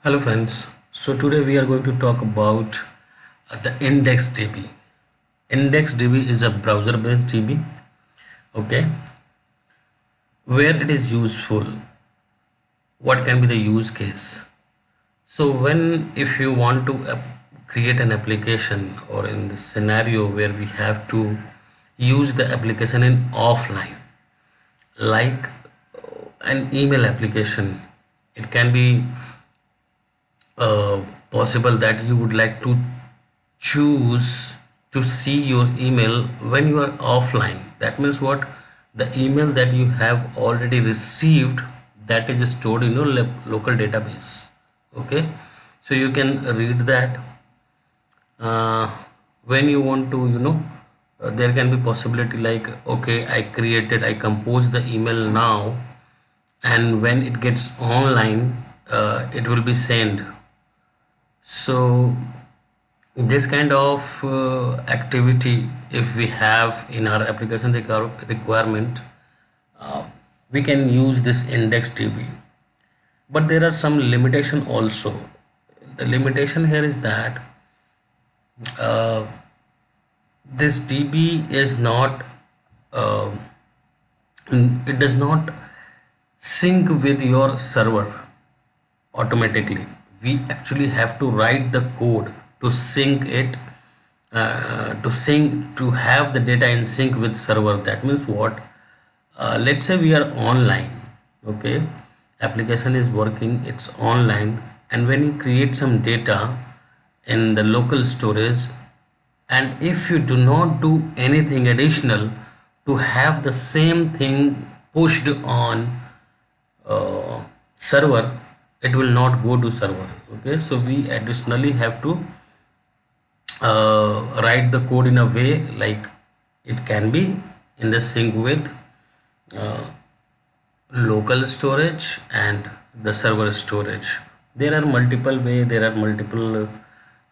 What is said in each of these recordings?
Hello friends. So today we are going to talk about the IndexedDB. IndexedDB is a browser-based DB, okay, where it is useful. What can be the use case? So when if you want to create an application or in the scenario where we have to use the application in offline, like an email application, it can be possible that you would like to choose to see your email when you are offline. That means what? The email that you have already received, that is stored in your local database. Okay, so you can read that uh, when you want to, there can be possibility like, okay, I composed the email now, and when it gets online, it will be sent. So this kind of activity, if we have in our application requirement, uh, we can use this index DB. But there are some limitation also. The limitation here is that uh, this DB is not, uh, it does not sync with your server automatically. We actually have to write the code to sync it, to have the data in sync with server. That means what? Let's say we are online, okay, application is working, it's online, and when you create some data in the local storage, and if you do not do anything additional to have the same thing pushed on server, it will not go to server. Okay, so we additionally have to write the code in a way like it can be in the sync with uh, local storage and the server storage. There are multiple way, there are multiple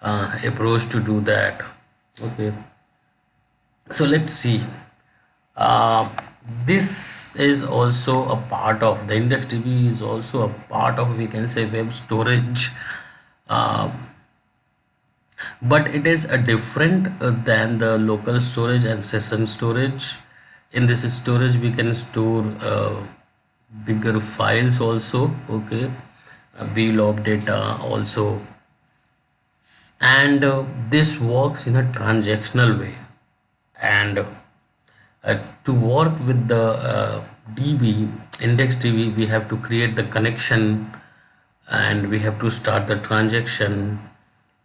approach to do that. Okay, so let's see. uh, this is also a part of the IndexedDB, is also a part of, we can say, web storage, uh, but it is a different than the local storage and session storage. In this storage we can store bigger files also, okay, a wheel of data also, and this works in a transactional way. And to work with the DB, index DB, we have to create the connection, and we have to start the transaction,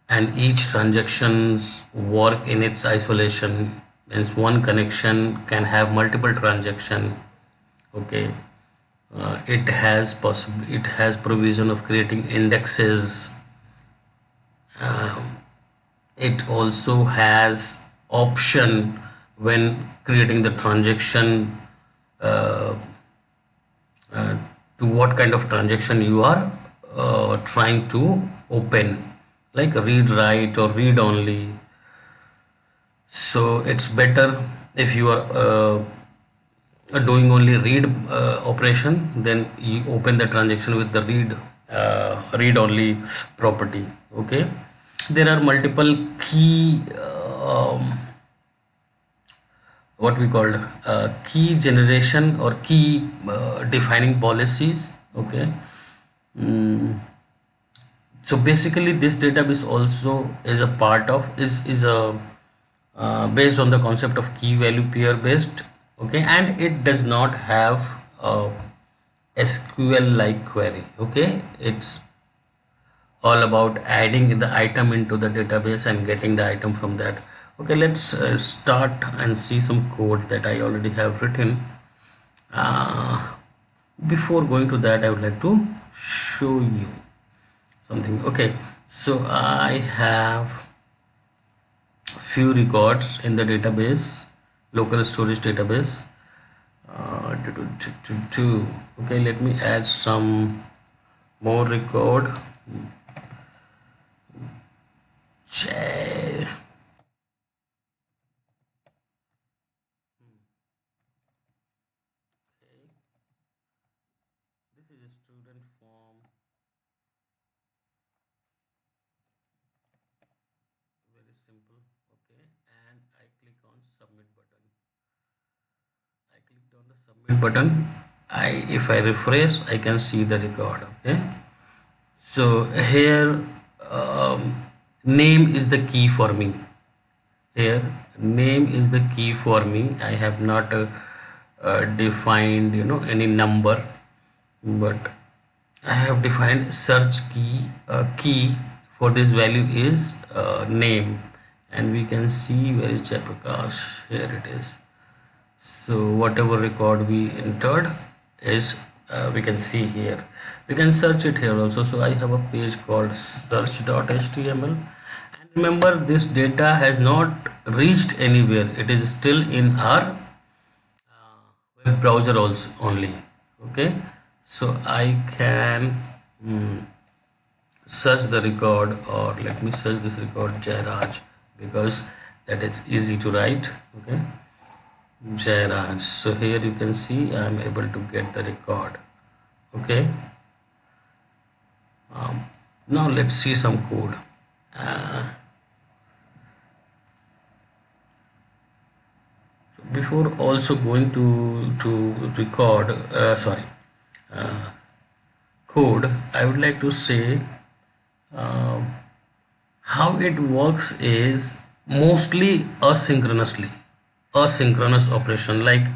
and each transactions work in its isolation. Means one connection can have multiple transaction. Okay, it has provision of creating indexes. It also has option when creating the transaction, uh, to what kind of transaction you are trying to open, like read write or read only. So it's better if you are doing only read operation, then you open the transaction with the read only property. Okay, there are multiple key, what we called key generation or key defining policies. Okay, so basically this database also is a part of, is a based on the concept of key value pair based. Okay, and it does not have a SQL like query. Okay, it's all about adding the item into the database and getting the item from that. Okay, let's start and see some code that I already have written. uh, Before going to that, I would like to show you something. Okay, so I have few records in the database, local storage database. Okay, let me add some more record. J. Okay, this is a student form. simple. Okay, and I click on submit button. I clicked on the submit button. If I refresh, I can see the record. Okay, so here name is the key for me. Here name is the key for me. I have not defined any number, but I have defined search key for this value is name, and we can see where is Jayaprakash. Here it is. So whatever record we entered is we can see here. We can search it here also. So I have a page called search.html, and remember this data has not reached anywhere. It is still in our web browser also only. Okay, so I can search the record, or let me search this record Jairaj, because that is easy to write. Okay, Jairaj. So here you can see I am able to get the record. Okay, now let's see some code. Before also going to record code, I would like to say uh, how it works is mostly asynchronous operation. Like,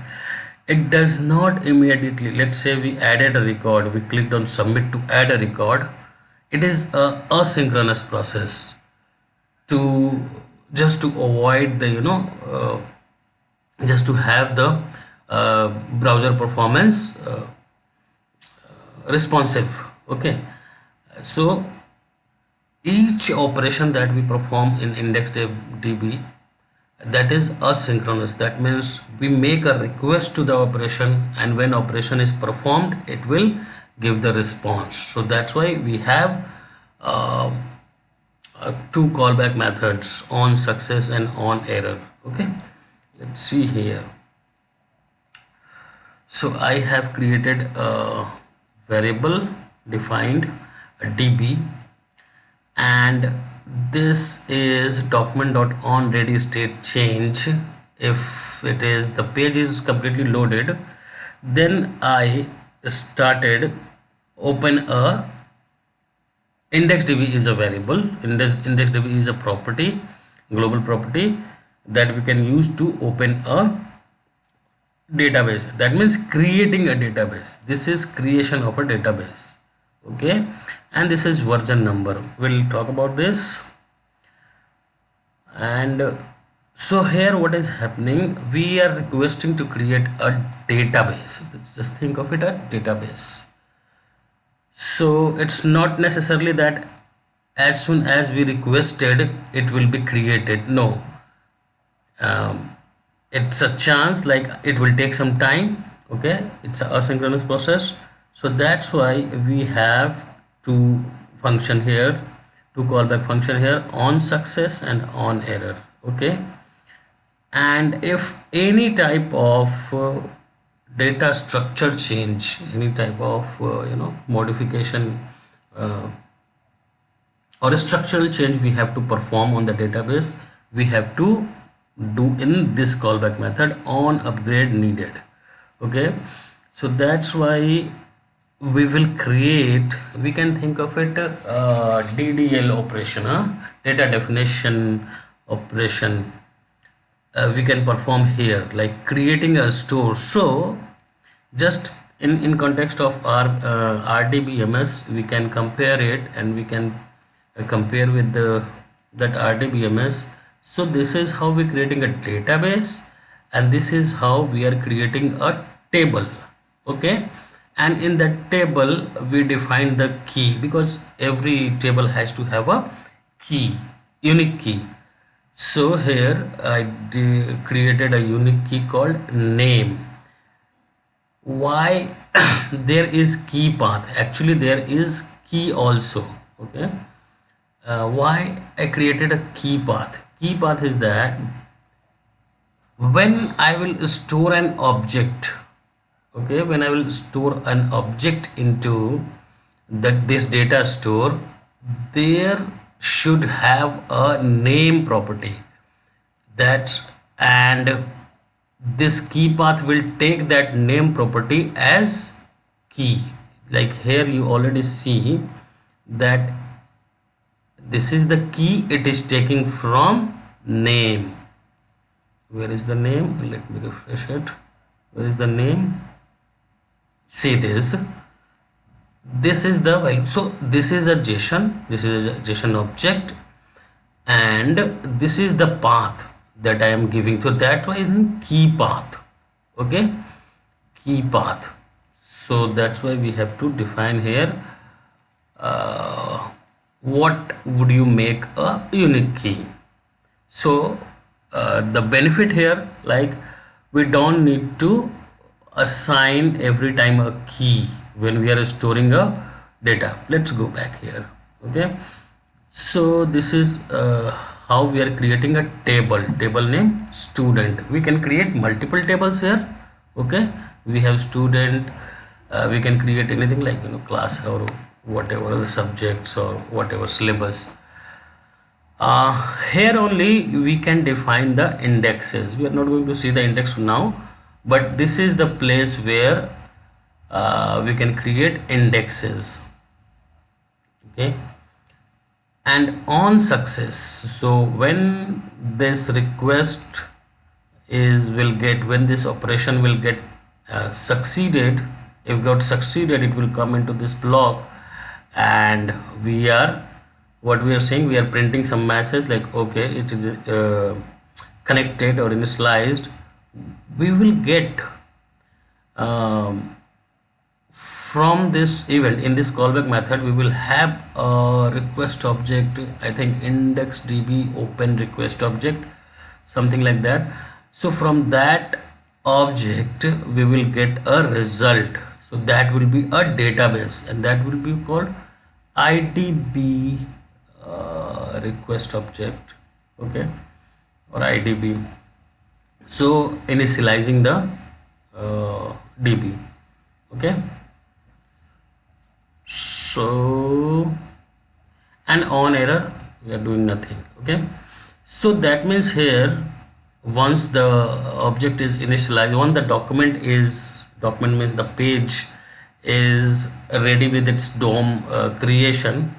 it does not immediately, let's say we added a record, we clicked on submit to add a record. It is a asynchronous process, to just to avoid the just to have the browser performance responsive. Okay, so each operation that we perform in IndexedDB, that is asynchronous. That means we make a request to the operation, and when operation is performed, it will give the response. So that's why we have two callback methods, on success and on error. Okay, let's see here. So I have created a variable defined a db, and this is document.onReady state change. If it is the page is completely loaded, then I started open a IndexedDB is a variable. IndexedDB is a property, global property, that we can use to open a database. That means creating a database. This is creation of a database. Okay, and this is version number. We'll talk about this. And so here what is happening, we are requesting to create a database. Just think of it, a database. So it's not necessarily that as soon as we requested it will be created. No, it's a chance, like it will take some time. Okay, it's a asynchronous process. So that's why we have two function here, two callback function here, on success and on error. Okay, and if any type of data structure change, any type of modification or a structural change we have to perform on the database, we have to do in this callback method, on upgrade needed. Okay, so that's why we will create, we can think of it DDL operation, data definition operation. We can perform here, like creating a store. So just in context of our RDBMS, we can compare it, and we can compare with that RDBMS. So this is how we creating a database, and this is how we are creating a table. Okay, and in that table we define the key, because every table has to have a key, unique key. So here I created a unique key called name. Why? There is key path, actually there is key also. Okay, why I created a key path? Key path is that when I will store an object, okay, when I will store an object into this data store, there should have a name property. That's and this key path will take that name property as key. Like here you already see that this is the key it is taking from name. Where is the name? Let me refresh it. Where is the name? See this. This is the value. So this is a JSON. This is a JSON object, and this is the path that I am giving. So that was in key path. Okay, key path. So that's why we have to define here. What would you make a unique key? So the benefit here, like we don't need to assign every time a key when we are storing a data. Let's go back here. Okay, so this is how we are creating a table name student. We can create multiple tables here. Okay, we have student, we can create anything like class or whatever the subjects or whatever syllabus. Here only we can define the indexes. We are not going to see the index now, but this is the place where we can create indexes. Okay, and on success, so when this request when this operation will get succeeded, if got succeeded, it will come into this block, and we are saying, we are printing some message like okay, it is connected or initialized. We will get from this event, in this callback method, we will have a request object, I think IndexedDB open request object, something like that. So from that object we will get a result. So that will be a database, and that will be called IDB request object. Okay, or IDB. So initializing the DB. Okay, so and on error we are doing nothing. Okay, so that means here, once the object is initialized, once the document means the page is ready with its DOM creation,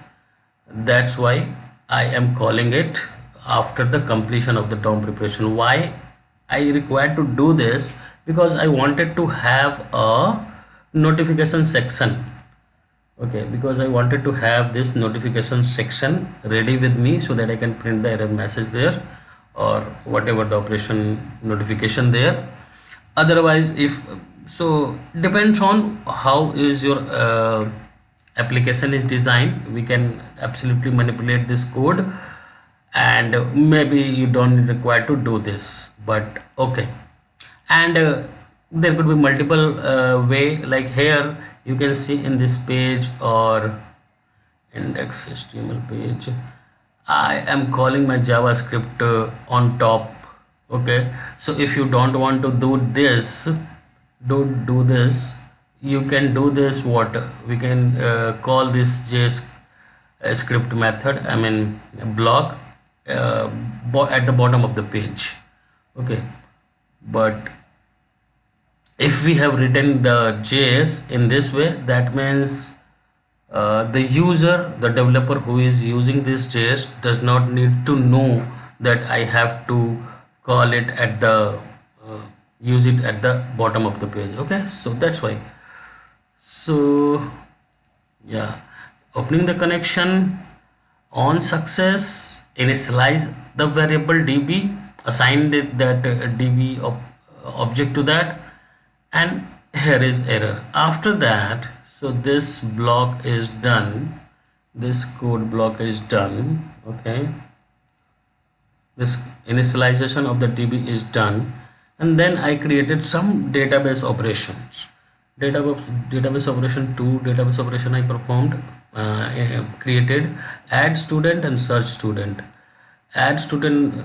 that's why I am calling it after the completion of the DOM preparation. Why I required to do this? Because I wanted to have a notification section. Okay, because I wanted to have this notification section ready with me so that I can print the error message there or whatever the operation notification there. Otherwise, if so, depends on how is your application is designed. We can absolutely manipulate this code, and maybe you don't require to do this, but okay. And there could be multiple way, like here you can see in this page or index HTML page, I am calling my JavaScript on top. Okay, so if you don't want to do this, don't do this, you can do this. What we can call this JScript method, I mean block at the bottom of the page. Okay, but if we have written the JS in this way, that means the user, the developer who is using this JS does not need to know that I have to call it at the use it at the bottom of the page. Okay, so that's why. So yeah, opening the connection, on success, initialize the variable db, assigned it that db object to that, and here is error. After that, so this block is done, this code block is done. Okay, this initialization of the db is done, and then I created some database operations. Database operation 2 database operation I performed, created add student and search student. Add student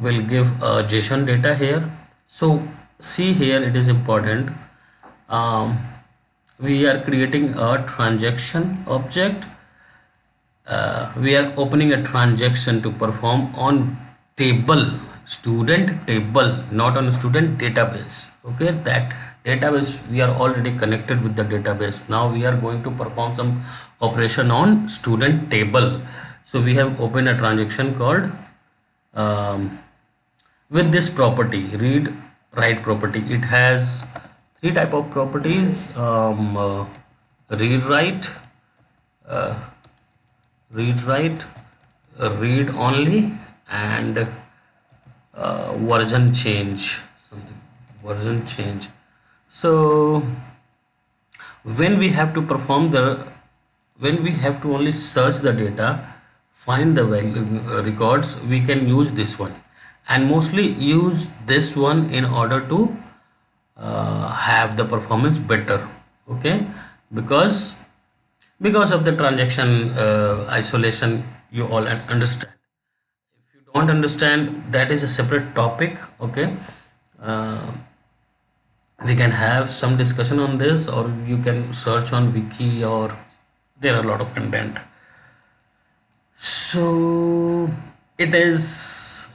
will give JSON data here. So see here, it is important, we are creating a transaction object, we are opening a transaction to perform on table, student table, not on student database. Okay, that database we are already connected with the database. Now we are going to perform some operation on student table. So we have opened a transaction called um, with this property, read write property. It has three type of properties: read write, uh, read write, read only, and version change, something version change. So when we have to perform the when we have to only search the data, find the value records, we can use this one, and mostly use this one in order to have the performance better. Okay, because of the transaction isolation, you all understand. If you don't understand, that is a separate topic. Okay, uh, we can have some discussion on this, or you can search on wiki, or there are a lot of content. So it is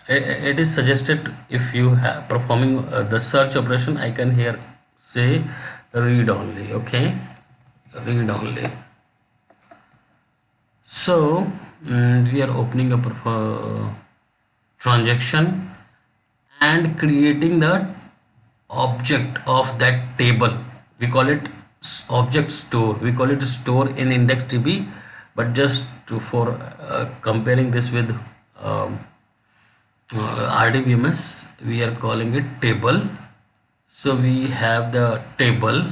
it is suggested, if you have performing the search operation, I can here say read only. Okay, read only. So we are opening a transaction and creating the object of that table. We call it object store. We call it store in IndexedDB, but just for comparing this with RDBMS, we are calling it table. So we have the table,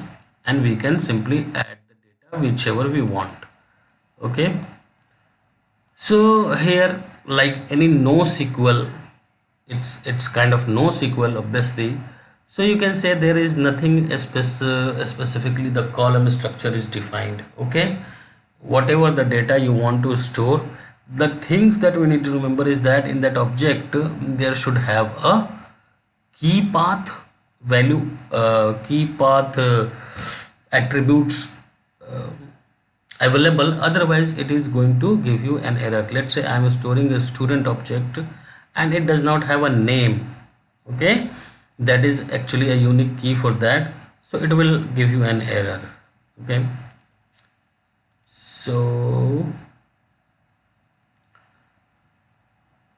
and we can simply add the data whichever we want. Okay, so here, like any NoSQL, it's kind of NoSQL obviously. So you can say there is nothing specifically the column structure is defined. Okay, whatever the data you want to store, the things that we need to remember is that in that object there should have a key path value, key path attributes available, otherwise it is going to give you an error. Let's say I am storing a student object and it does not have a name. Okay, that is actually a unique key for that, so it will give you an error. Okay, so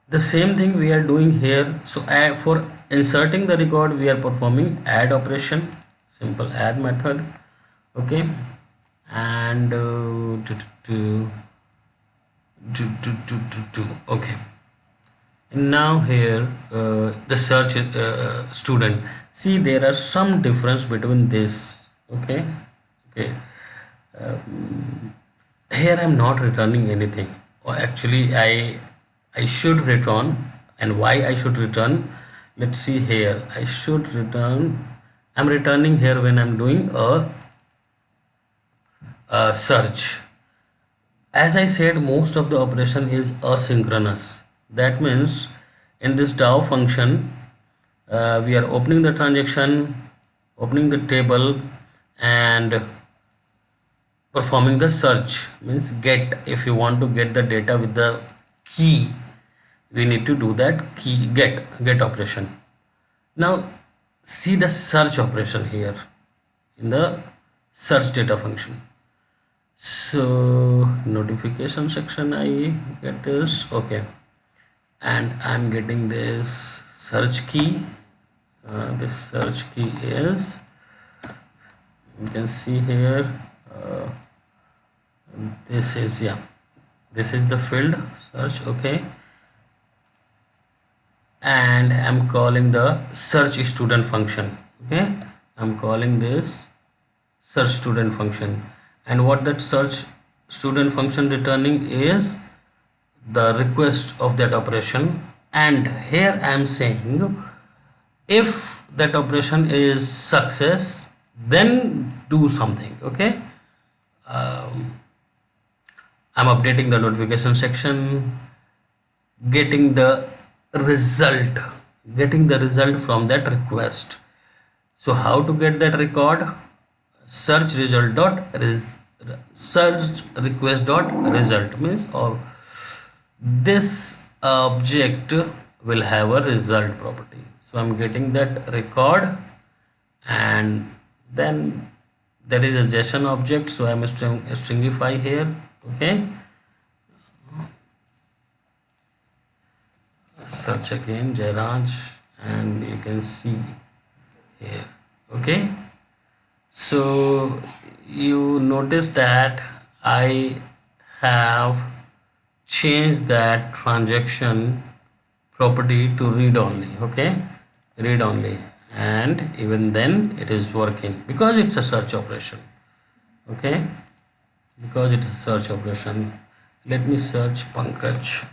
the same thing we are doing here. So for inserting the record, we are performing add operation, simple add method. Okay, and okay, and now here the search student, see there are some difference between this. Okay, okay, here I am not returning anything, or actually I should return. And why I should return, let's see here. I should return, I'm returning here when I'm doing a search. As I said, most of the operation is asynchronous. That means in this DAO function, we are opening the transaction, opening the table, and performing the search, means get. If you want to get the data with the key, we need to do that key get operation. Now see the search operation here in the search data function. So notification section, I get this. Okay, and I'm getting this search key. This search key is, you can see here, this is, yeah, this is the field search. Okay, and I'm calling the search student function. Okay, I'm calling this search student function, and what that search student function returning is the request of that operation. And here I am saying, if that operation is success, then do something. Okay, I'm updating the notification section, getting the result from that request. So how to get that record? Search result dot search request dot result means, or this object will have a result property. So I'm getting that record, and then there is a JSON object, so I'm stringify here. Okay, search again Jairaj, and you can see here. Okay, so you notice that I have changed that transaction property to read only. Okay, read only, and even then it is working because it's a search operation. Okay, because it is search operation. Let me search Pankaj.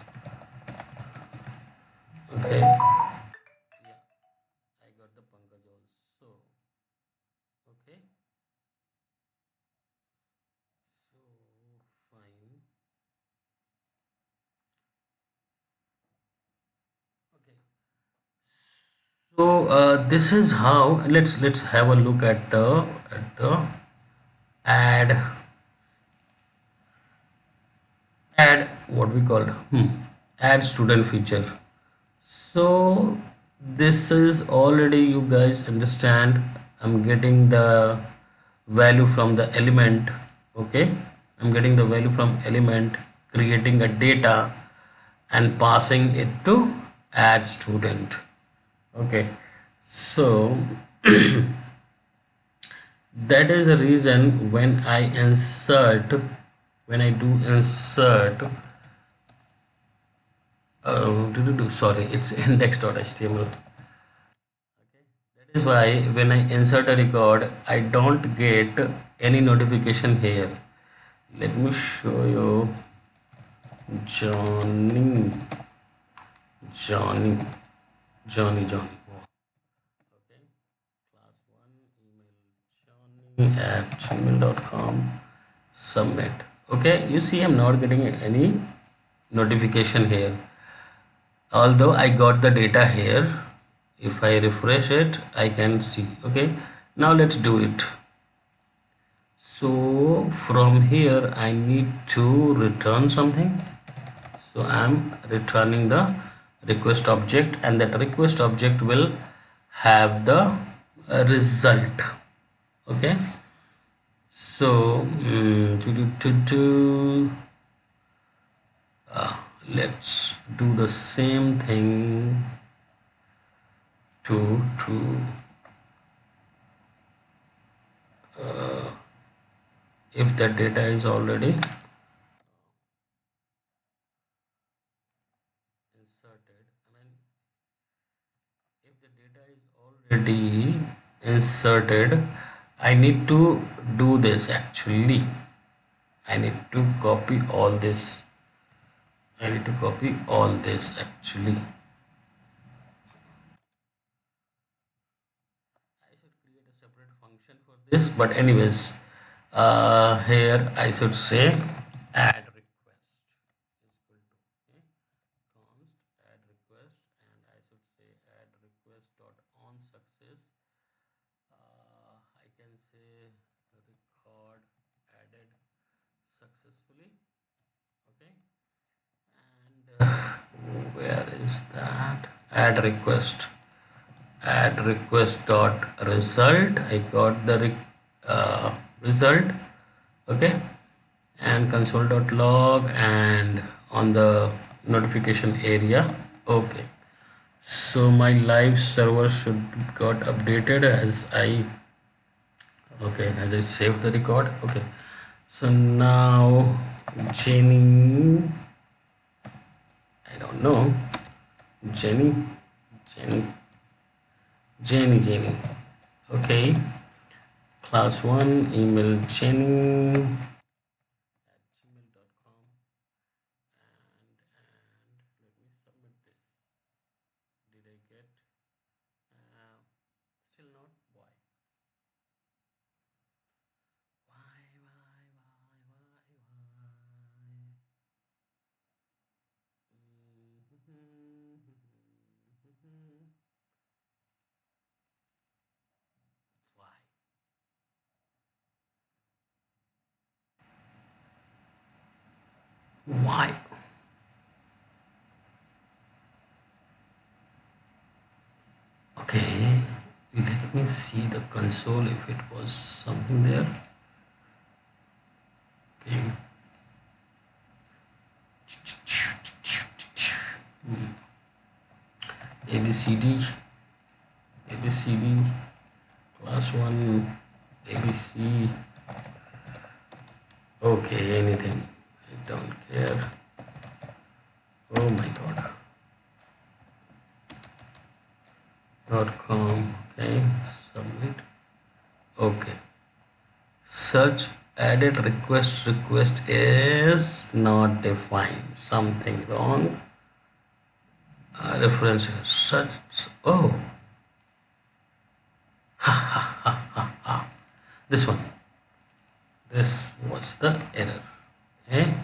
Okay, yeah, I got the Pankaj also. Okay, so fine. Okay, so this is how, let's have a look at the add add what we called add student feature. So this is already, you guys understand, I'm getting the value from the element. Okay, I'm getting the value from element, creating a data and passing it to add student. Okay, so that is the reason when I insert, when I do insert, sorry, it's index.html. Okay, that is why when I insert a record, I don't get any notification here. Let me show you. Johnny, Johnny, Johnny. Okay, class 1 email johnny@gmail.com, submit. Okay, you see I'm not getting any notification here, although I got the data here. If I refresh it, I can see. Okay, now let's do it. So from here I need to return something, so I'm returning the request object, and that request object will have the result. Okay, so let's do the same thing to if the data is already inserted. I mean, if the data is already inserted, I need to do this actually. I need to copy all this. I need to copy all this actually. I should create a separate function for this, but anyways, here I should say add request is equal to, okay, const add request, and I should say add request dot on success. I can say record added successfully. Okay, and where is that? Add request dot result. I got the result. Okay, and console dot log, and on the notification area. Okay, so my live server should got updated as I, okay, as I saved the record. Okay, so now Jenny, I don't know, Jenny, Jenny, Jenny. Okay, class 1 email Jenny at gmail.com, and let me submit this. Did I get? Uh, Still not. Why? Why? Why? Why? Okay, let me see the console if it was something there. Okay. ABCD, ABCD, class 1, ABC. Okay, anything. I don't care. Oh my god. .com. Okay, submit. Okay. Search added request is not defined. Something wrong. Reference search. Oh. This one. This was the error. Okay.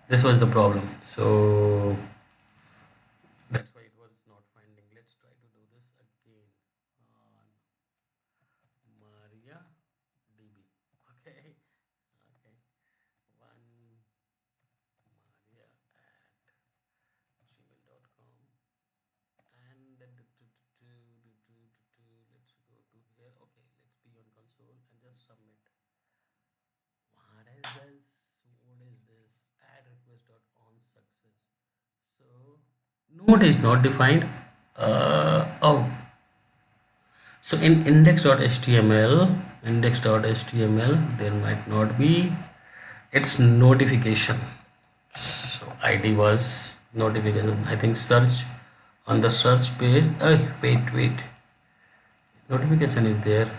This was the problem. So that's why it was not finding. Let's try to do this again on Maria DB. Okay. Okay. One Maria at gmail.com and let's go to here. Okay, let's be on console and just submit. What is this? What is this? Add request dot on success. So node is not defined. Oh, so in index.html there might not be its notification. So ID was notification. I think search on the search page. Wait, notification is there.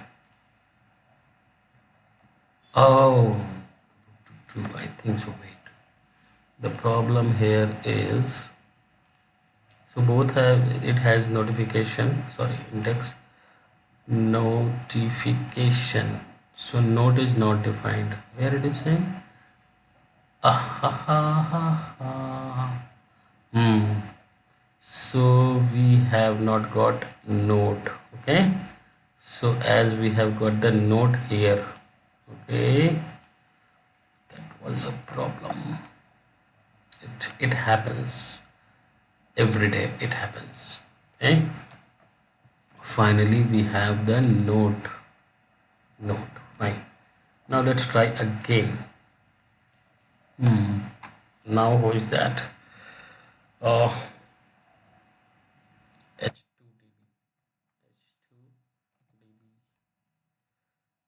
Oh, I think so. Wait, the problem here is, so both have, it has notification, sorry, index notification, so node is not defined. Where it is saying so we have not got node. Okay, so as we have got the node here, okay, that was a problem. It happens every day, it happens. Okay, finally we have the node. Fine, now let's try again. Now who is that? H2DB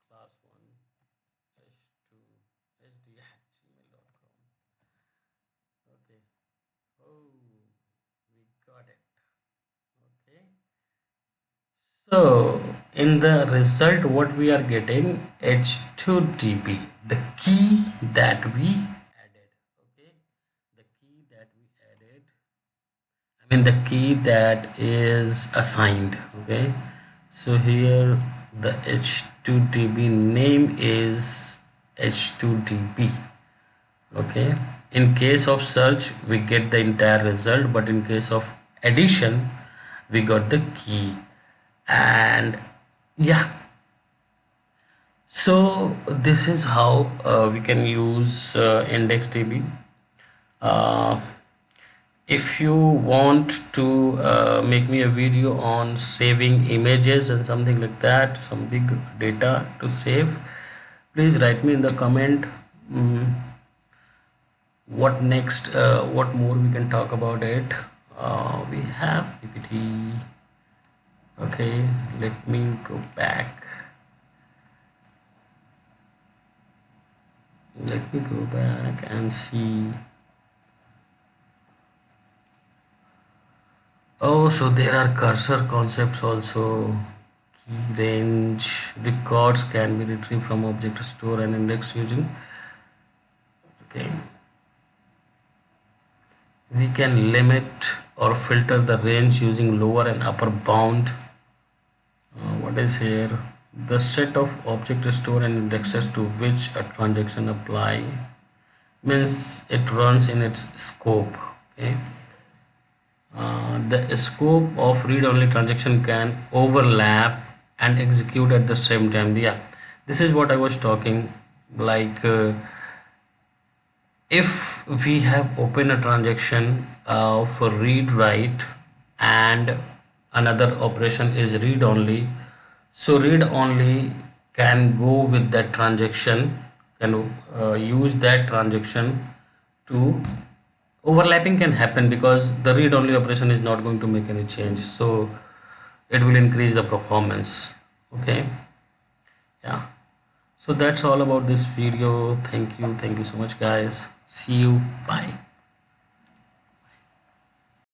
class 1 H2 HD at gmail.com. Okay. Oh, we got it. Okay. So in the result what we are getting, H2DB, the key that we added. Okay, the key that we added, I mean the key that is assigned. Okay, so here the H2DB name is H2DB. Okay, in case of search we get the entire result, but in case of addition we got the key. And yeah, so this is how we can use IndexedDB. If you want to make me a video on saving images and something like that, some big data to save, please write me in the comment. What next, what more we can talk about it. We have PPT. Okay, let me go back. Let me go back and see. Oh, so there are cursor concepts also. Key range, records can be retrieved from object store and index using. Okay, we can limit or filter the range using lower and upper bound. What is here? The set of object store and indexes to which a transaction apply, means it runs in its scope. Okay, the scope of read-only transaction can overlap and execute at the same time. Yeah, this is what I was talking, like if we have opened a transaction for read write and another operation is read only, so read only can go with that transaction, can use that transaction to overlapping can happen because the read only operation is not going to make any change, so it will increase the performance. Okay, yeah, so that's all about this video. Thank you so much guys, see you, bye.